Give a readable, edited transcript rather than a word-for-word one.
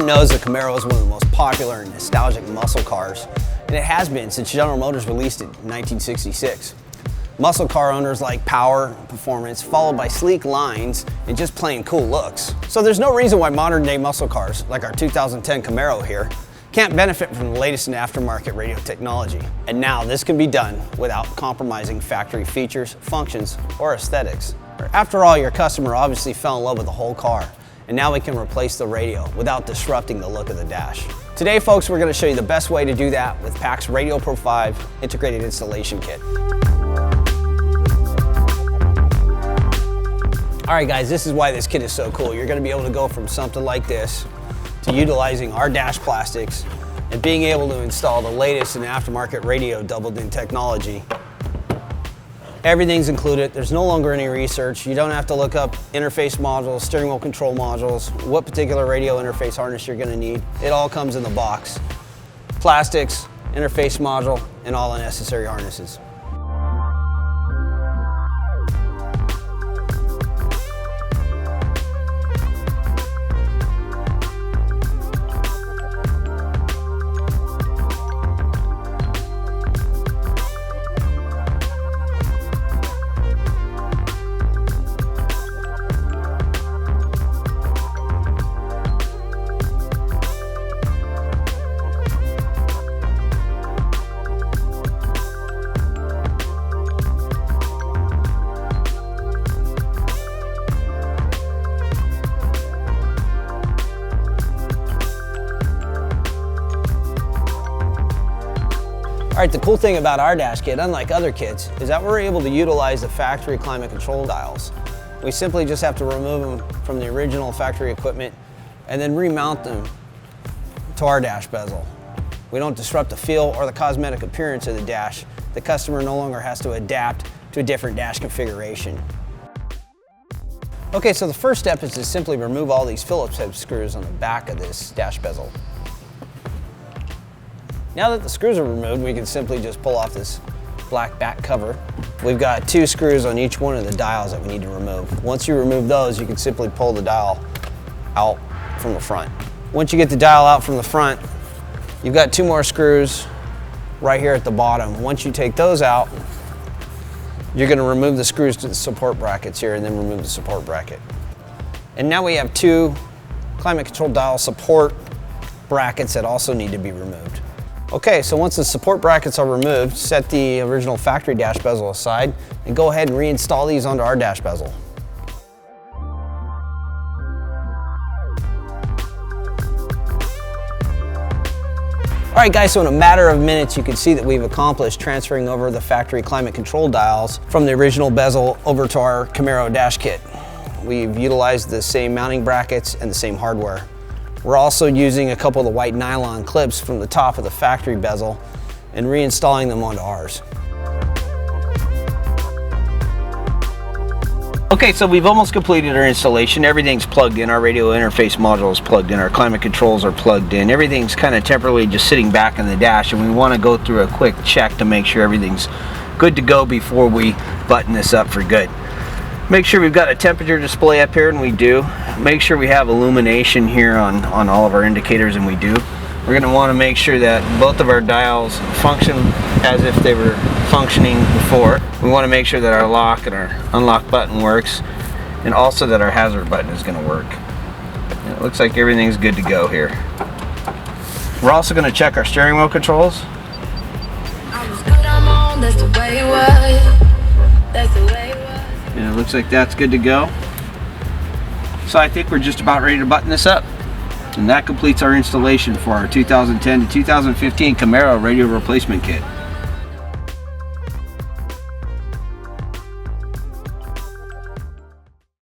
Everyone knows the Camaro is one of the most popular and nostalgic muscle cars, and it has been since General Motors released it in 1966. Muscle car owners like power and performance, followed by sleek lines and just plain cool looks. So there's no reason why modern day muscle cars, like our 2010 Camaro here, can't benefit from the latest in aftermarket radio technology. And now this can be done without compromising factory features, functions, or aesthetics. After all, your customer obviously fell in love with the whole car, and now we can replace the radio without disrupting the look of the dash. Today, folks, we're going to show you the best way to do that with PAC's RadioPRO5 integrated installation kit. All right, guys, this is why this kit is so cool. You're going to be able to go from something like this to utilizing our dash plastics and being able to install the latest in aftermarket radio doubled-in technology. Everything's included. There's no longer any research. You don't have to look up interface modules, steering wheel control modules, what particular radio interface harness you're going to need. It all comes in the box. Plastics, interface module, and all the necessary harnesses. All right, the cool thing about our dash kit, unlike other kits, is that we're able to utilize the factory climate control dials. We simply just have to remove them from the original factory equipment and then remount them to our dash bezel. We don't disrupt the feel or the cosmetic appearance of the dash. The customer no longer has to adapt to a different dash configuration. Okay, so the first step is to simply remove all these Phillips head screws on the back of this dash bezel. Now that the screws are removed, we can simply just pull off this black back cover. We've got 2 screws on each one of the dials that we need to remove. Once you remove those, you can simply pull the dial out from the front. Once you get the dial out from the front, you've got 2 more screws right here at the bottom. Once you take those out, you're going to remove the screws to the support brackets here and then remove the support bracket. And now we have 2 climate control dial support brackets that also need to be removed. Okay, so once the support brackets are removed, set the original factory dash bezel aside and go ahead and reinstall these onto our dash bezel. All right, guys, so in a matter of minutes, you can see that we've accomplished transferring over the factory climate control dials from the original bezel over to our Camaro dash kit. We've utilized the same mounting brackets and the same hardware. We're also using a couple of the white nylon clips from the top of the factory bezel and reinstalling them onto ours. Okay, so we've almost completed our installation. Everything's plugged in. Our radio interface module is plugged in. Our climate controls are plugged in. Everything's kind of temporarily just sitting back in the dash, and we want to go through a quick check to make sure everything's good to go before we button this up for good. Make sure we've got a temperature display up here, and we do. Make sure we have illumination here on all of our indicators, and we do. We're going to want to make sure that both of our dials function as if they were functioning before. We want to make sure that our lock and our unlock button works, and also that our hazard button is going to work. And it looks like everything's good to go here. We're also going to check our steering wheel controls. I was good, I'm on, that's the way it was. That's the way it was. And it looks like that's good to go. So I think we're just about ready to button this up. And that completes our installation for our 2010 to 2015 Camaro radio replacement kit.